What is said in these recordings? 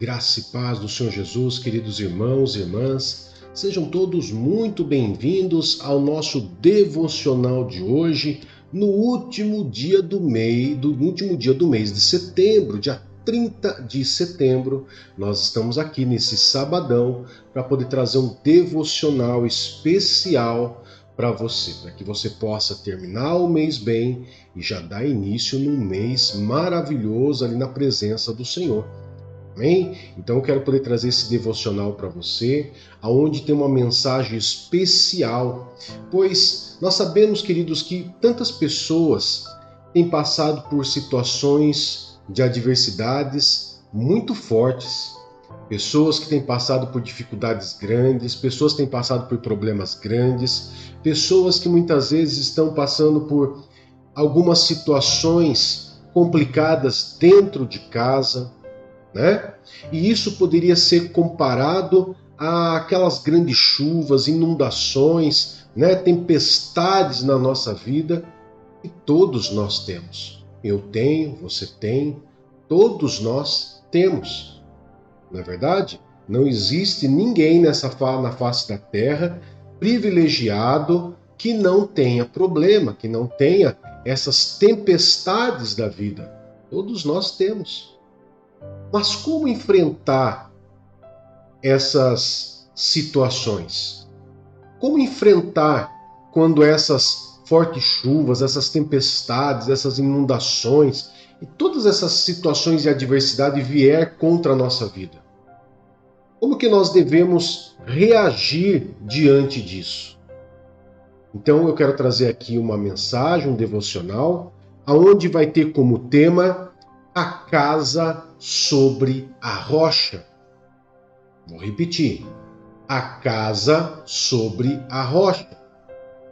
Graça e paz do Senhor Jesus, queridos irmãos e irmãs, sejam todos muito bem-vindos ao nosso devocional de hoje, no último dia do mês de setembro, dia 30 de setembro. Nós estamos aqui nesse sabadão para poder trazer um devocional especial para você, para que você possa terminar o mês bem e já dar início num mês maravilhoso ali na presença do Senhor. Amém? Então eu quero poder trazer esse devocional para você, aonde tem uma mensagem especial, pois nós sabemos, queridos, que tantas pessoas têm passado por situações de adversidades muito fortes, pessoas que têm passado por dificuldades grandes, pessoas que têm passado por problemas grandes, pessoas que muitas vezes estão passando por algumas situações complicadas dentro de casa, né? E isso poderia ser comparado àquelas grandes chuvas, inundações, né? Tempestades na nossa vida que todos nós temos. Eu tenho, você tem, todos nós temos. Não é verdade? Não existe ninguém na face da terra privilegiado que não tenha problema, que não tenha essas tempestades da vida. Todos nós temos. Mas como enfrentar essas situações? Como enfrentar quando essas fortes chuvas, essas tempestades, essas inundações e todas essas situações de adversidade vier contra a nossa vida? Como que nós devemos reagir diante disso? Então eu quero trazer aqui uma mensagem, um devocional, aonde vai ter como tema a casa sobre a rocha. Vou repetir. A casa sobre a rocha.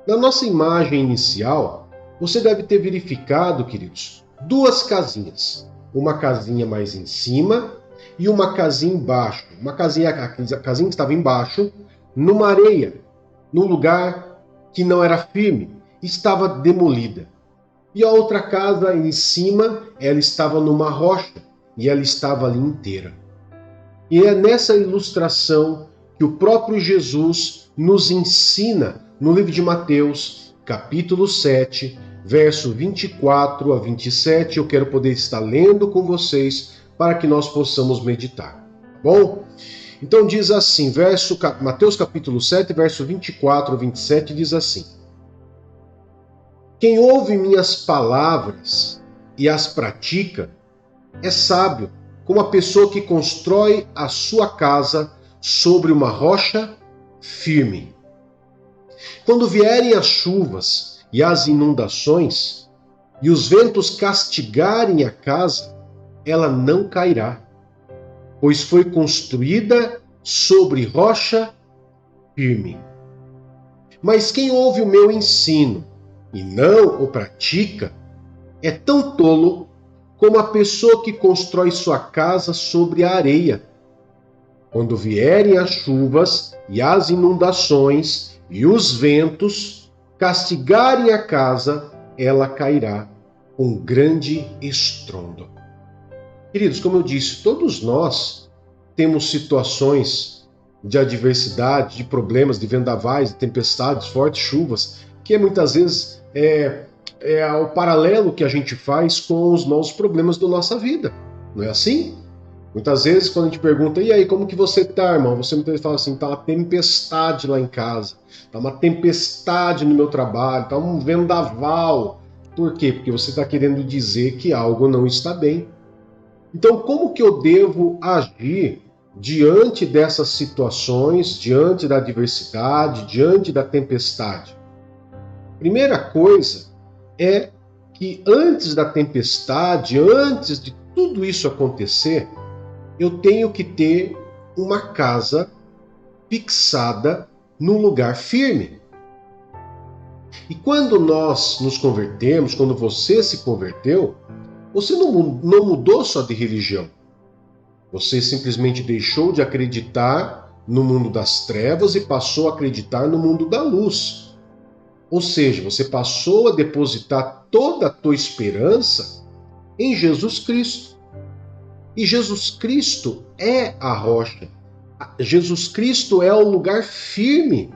Na nossa imagem inicial, você deve ter verificado, queridos, duas casinhas. Uma casinha mais em cima e uma casinha embaixo. A casinha que estava embaixo, numa areia, num lugar que não era firme, estava demolida. E a outra casa em cima, ela estava numa rocha e ela estava ali inteira. E é nessa ilustração que o próprio Jesus nos ensina no livro de Mateus, capítulo 7, verso 24 a 27. Eu quero poder estar lendo com vocês para que nós possamos meditar. Tá bom? Então diz assim, Mateus capítulo 7, verso 24 a 27, diz assim: Quem ouve minhas palavras e as pratica é sábio, como a pessoa que constrói a sua casa sobre uma rocha firme. Quando vierem as chuvas e as inundações, e os ventos castigarem a casa, ela não cairá, pois foi construída sobre rocha firme. Mas quem ouve o meu ensino e não o pratica, é tão tolo como a pessoa que constrói sua casa sobre a areia. Quando vierem as chuvas e as inundações e os ventos castigarem a casa, ela cairá com grande estrondo. Queridos, como eu disse, todos nós temos situações de adversidade, de problemas, de vendavais, de tempestades, fortes chuvas, que muitas vezes é o paralelo que a gente faz com os nossos problemas da nossa vida. Não é assim? Muitas vezes, quando a gente pergunta, e aí, como que você tá, irmão? Você muitas vezes fala assim, tá uma tempestade lá em casa, tá uma tempestade no meu trabalho, tá um vendaval. Por quê? Porque você está querendo dizer que algo não está bem. Então, como que eu devo agir diante dessas situações, diante da adversidade, diante da tempestade? Primeira coisa é que antes da tempestade, antes de tudo isso acontecer, eu tenho que ter uma casa fixada num lugar firme. E quando nós nos convertemos, quando você se converteu, você não mudou só de religião. Você simplesmente deixou de acreditar no mundo das trevas e passou a acreditar no mundo da luz. Ou seja, você passou a depositar toda a tua esperança em Jesus Cristo. E Jesus Cristo é a rocha. Jesus Cristo é o lugar firme.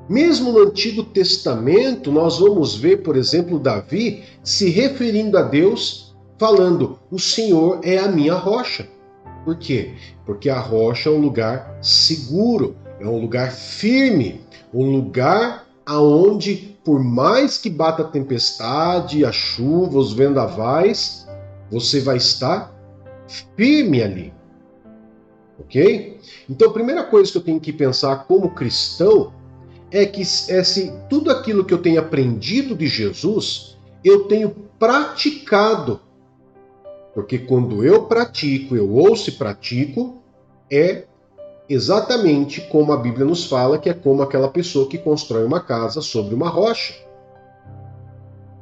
Mesmo no Antigo Testamento, nós vamos ver, por exemplo, Davi se referindo a Deus, falando: o Senhor é a minha rocha. Por quê? Porque a rocha é um lugar seguro, é um lugar firme, um lugar aonde, por mais que bata a tempestade, a chuva, os vendavais, você vai estar firme ali. Ok? Então, a primeira coisa que eu tenho que pensar como cristão é que se tudo aquilo que eu tenho aprendido de Jesus, eu tenho praticado. Porque quando eu pratico, eu ouço e pratico, é exatamente como a Bíblia nos fala, que é como aquela pessoa que constrói uma casa sobre uma rocha.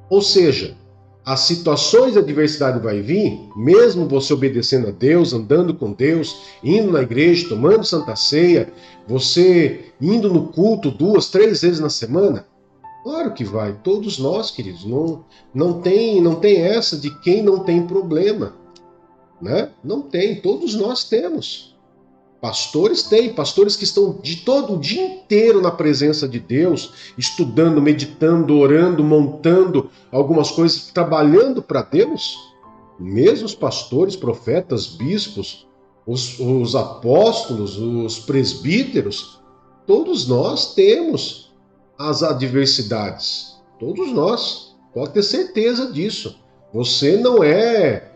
Ou seja, as situações de adversidade vai vir, mesmo você obedecendo a Deus, andando com Deus, indo na igreja, tomando Santa Ceia, você indo no culto 2, 3 vezes na semana. Claro que vai, todos nós, queridos. Não tem essa de quem não tem problema, né? Não tem, todos nós temos. Pastores têm, pastores que estão de todo o dia inteiro na presença de Deus, estudando, meditando, orando, montando algumas coisas, trabalhando para Deus. Mesmo os pastores, profetas, bispos, os apóstolos, os presbíteros, todos nós temos as adversidades. Todos nós, pode ter certeza disso. Você não é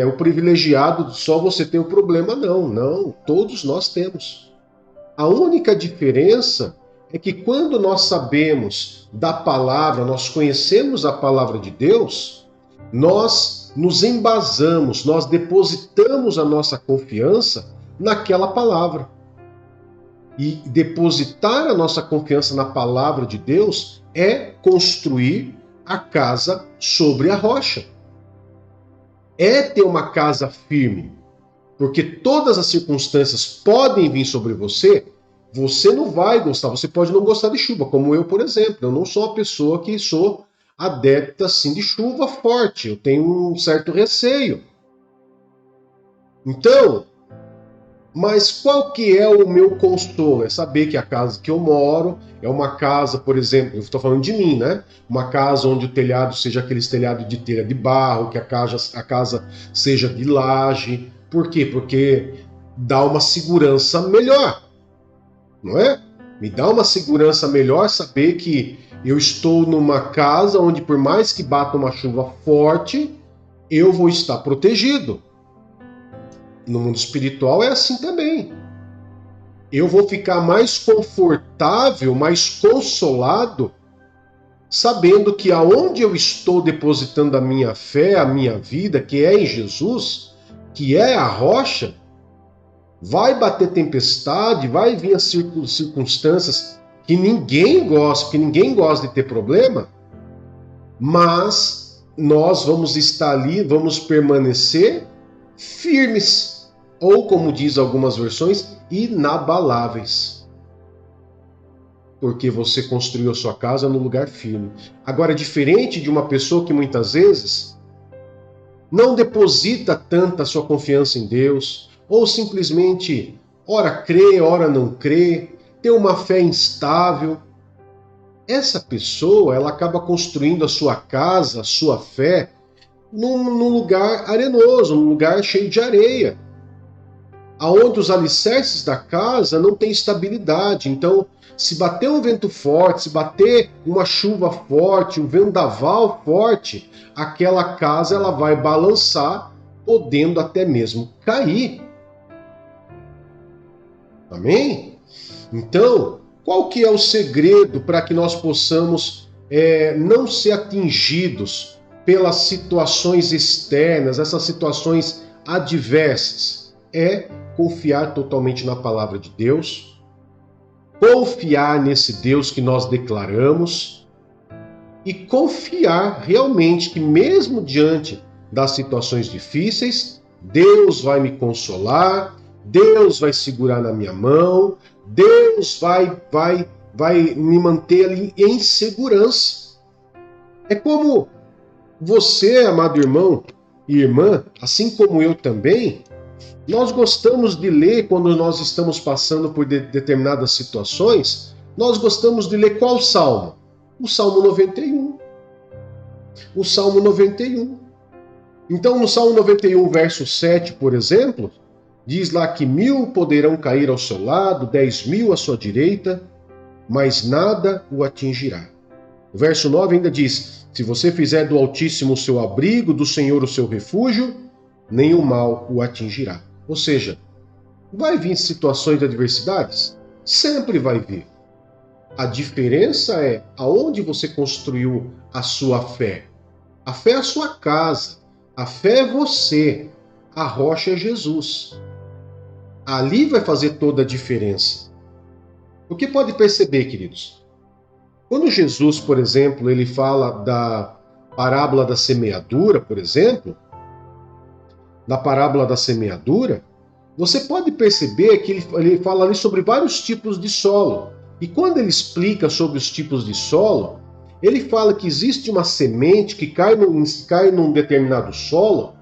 o privilegiado, só você tem o problema, não. Não, todos nós temos. A única diferença é que quando nós sabemos da palavra, nós conhecemos a palavra de Deus, nós nos embasamos, nós depositamos a nossa confiança naquela palavra. E depositar a nossa confiança na palavra de Deus é construir a casa sobre a rocha. É ter uma casa firme, porque todas as circunstâncias podem vir sobre você, você não vai gostar, você pode não gostar de chuva, como eu, por exemplo. Eu não sou uma pessoa que sou adepta assim de chuva forte, eu tenho um certo receio. Então, mas qual que é o meu consolo? É saber que a casa que eu moro é uma casa, por exemplo, eu estou falando de mim, né? Uma casa onde o telhado seja aqueles telhado de telha de barro, que a casa seja de laje. Por quê? Porque dá uma segurança melhor, não é? Me dá uma segurança melhor saber que eu estou numa casa onde, por mais que bata uma chuva forte, eu vou estar protegido. No mundo espiritual é assim também. Eu vou ficar mais confortável, mais consolado, sabendo que aonde eu estou depositando a minha fé, a minha vida, que é em Jesus, que é a rocha, vai bater tempestade, vai vir as circunstâncias que ninguém gosta de ter problema, mas nós vamos estar ali, vamos permanecer firmes. Ou, como diz algumas versões, inabaláveis. Porque você construiu a sua casa no lugar firme. Agora, diferente de uma pessoa que muitas vezes não deposita tanta sua confiança em Deus, ou simplesmente ora crê, ora não crê, tem uma fé instável. Essa pessoa, ela acaba construindo a sua casa, a sua fé, num lugar arenoso, num lugar cheio de areia, aonde os alicerces da casa não têm estabilidade. Então, se bater um vento forte, se bater uma chuva forte, um vendaval forte, aquela casa ela vai balançar, podendo até mesmo cair. Amém? Então, qual que é o segredo para que nós possamos não ser atingidos pelas situações externas, essas situações adversas? É confiar totalmente na palavra de Deus, confiar nesse Deus que nós declaramos e confiar realmente que mesmo diante das situações difíceis, Deus vai me consolar, Deus vai segurar na minha mão, Deus vai me manter ali em segurança. É como você, amado irmão, e irmã, assim como eu também, nós gostamos de ler quando nós estamos passando por determinadas situações, nós gostamos de ler qual salmo? O Salmo 91. O Salmo 91. Então, no Salmo 91, verso 7, por exemplo, diz lá que 1000 poderão cair ao seu lado, 10.000 à sua direita, mas nada o atingirá. O verso 9 ainda diz: se você fizer do Altíssimo o seu abrigo, do Senhor o seu refúgio, nenhum mal o atingirá. Ou seja, vai vir situações de adversidades? Sempre vai vir. A diferença é aonde você construiu a sua fé. A fé é a sua casa. A fé é você. A rocha é Jesus. Ali vai fazer toda a diferença. O que pode perceber, queridos? Quando Jesus, por exemplo, ele fala da parábola da semeadura, por exemplo, da parábola da semeadura, você pode perceber que ele fala ali sobre vários tipos de solo. E quando ele explica sobre os tipos de solo, ele fala que existe uma semente que cai num determinado solo,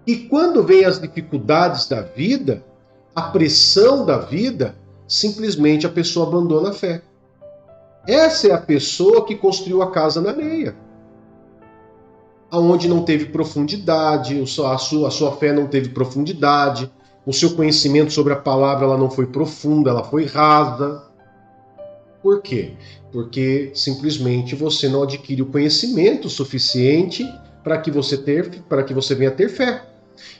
e quando vem as dificuldades da vida, a pressão da vida, simplesmente a pessoa abandona a fé. Essa é a pessoa que construiu a casa na areia, aonde não teve profundidade, a sua fé não teve profundidade, o seu conhecimento sobre a palavra ela não foi profunda, ela foi rasa. Por quê? Porque simplesmente você não adquire o conhecimento suficiente para que você venha ter fé.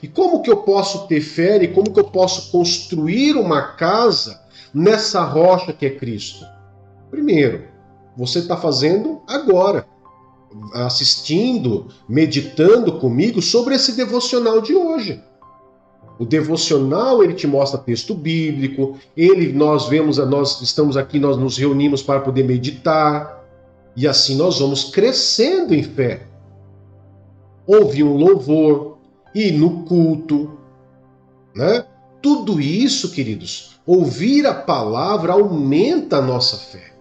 E como que eu posso ter fé e como que eu posso construir uma casa nessa rocha que é Cristo? Primeiro, você está fazendo agora, assistindo, meditando comigo sobre esse devocional de hoje. O devocional, ele te mostra texto bíblico, nós estamos aqui, nós nos reunimos para poder meditar, e assim nós vamos crescendo em fé. Ouvir um louvor, ir no culto, né? Tudo isso, queridos, ouvir a palavra aumenta a nossa fé.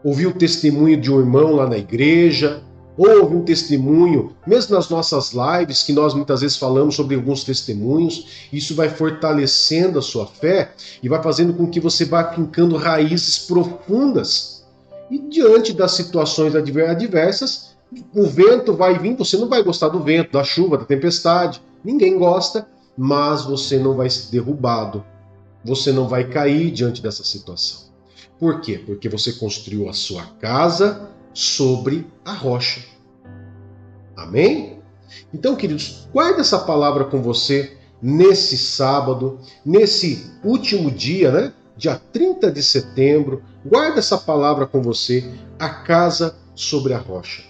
Ouvir o testemunho de um irmão lá na igreja, ou ouvir um testemunho, mesmo nas nossas lives, que nós muitas vezes falamos sobre alguns testemunhos, isso vai fortalecendo a sua fé e vai fazendo com que você vá fincando raízes profundas. E diante das situações adversas, o vento vai vir, você não vai gostar do vento, da chuva, da tempestade, ninguém gosta, mas você não vai ser derrubado, você não vai cair diante dessa situação. Por quê? Porque você construiu a sua casa sobre a rocha. Amém? Então, queridos, guarda essa palavra com você nesse sábado, nesse último dia, né? Dia 30 de setembro. Guarda essa palavra com você, a casa sobre a rocha.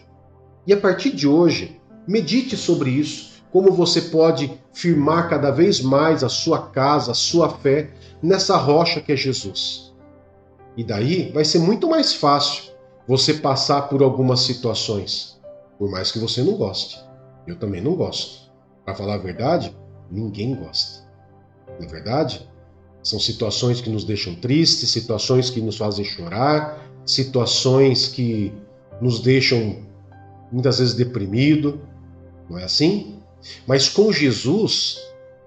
E a partir de hoje, medite sobre isso, como você pode firmar cada vez mais a sua casa, a sua fé nessa rocha que é Jesus. E daí vai ser muito mais fácil você passar por algumas situações, por mais que você não goste. Eu também não gosto. Para falar a verdade, ninguém gosta. Na verdade, são situações que nos deixam tristes, situações que nos fazem chorar, situações que nos deixam muitas vezes deprimidos, não é assim? Mas com Jesus,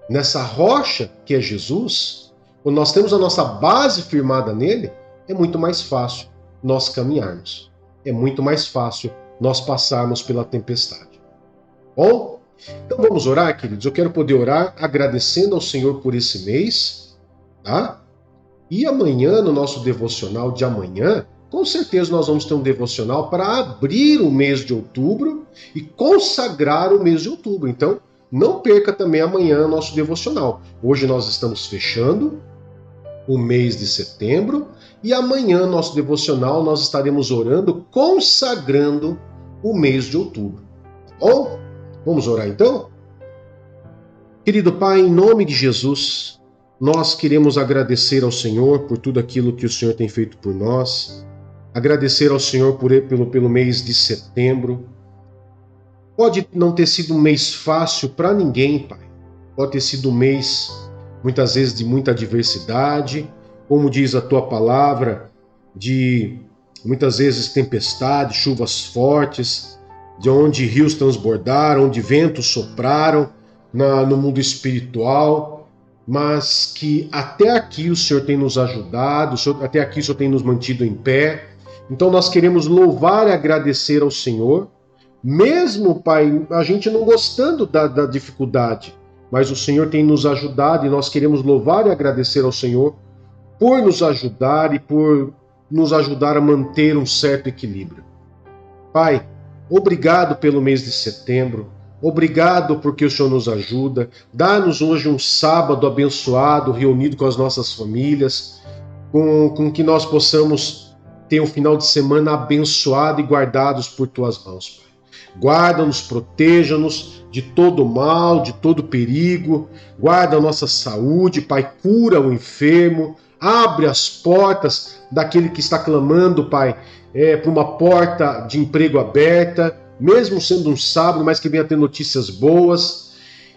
nessa rocha que é Jesus, quando nós temos a nossa base firmada nele, é muito mais fácil nós caminharmos. É muito mais fácil nós passarmos pela tempestade. Bom, então vamos orar, queridos. Eu quero poder orar agradecendo ao Senhor por esse mês, tá? E amanhã, no nosso devocional de amanhã, com certeza nós vamos ter um devocional para abrir o mês de outubro e consagrar o mês de outubro. Então, não perca também amanhã o nosso devocional. Hoje nós estamos fechando o mês de setembro e amanhã, nosso devocional, nós estaremos orando, consagrando o mês de outubro. Tá bom? Vamos orar então? Querido Pai, em nome de Jesus, nós queremos agradecer ao Senhor por tudo aquilo que o Senhor tem feito por nós, agradecer ao Senhor pelo mês de setembro. Pode não ter sido um mês fácil para ninguém, Pai. Pode ter sido um mês, muitas vezes, de muita adversidade, como diz a Tua palavra, de muitas vezes tempestade, chuvas fortes, de onde rios transbordaram, onde ventos sopraram no mundo espiritual, mas que até aqui o Senhor tem nos ajudado, até aqui o Senhor tem nos mantido em pé. Então nós queremos louvar e agradecer ao Senhor, mesmo, Pai, a gente não gostando da dificuldade, mas o Senhor tem nos ajudado e nós queremos louvar e agradecer ao Senhor por nos ajudar e por nos ajudar a manter um certo equilíbrio. Pai, obrigado pelo mês de setembro, obrigado porque o Senhor nos ajuda. Dá-nos hoje um sábado abençoado, reunido com as nossas famílias, com que nós possamos ter um final de semana abençoado e guardados por Tuas mãos, Pai. Guarda-nos, proteja-nos de todo mal, de todo perigo. Guarda a nossa saúde, Pai, cura o enfermo. Abre as portas daquele que está clamando, Pai, para uma porta de emprego aberta, mesmo sendo um sábado, mas que venha ter notícias boas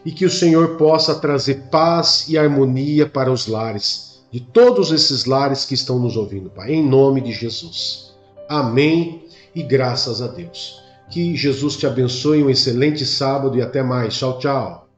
e que o Senhor possa trazer paz e harmonia para os lares, de todos esses lares que estão nos ouvindo, Pai, em nome de Jesus. Amém e graças a Deus. Que Jesus te abençoe, um excelente sábado e até mais. Tchau, tchau.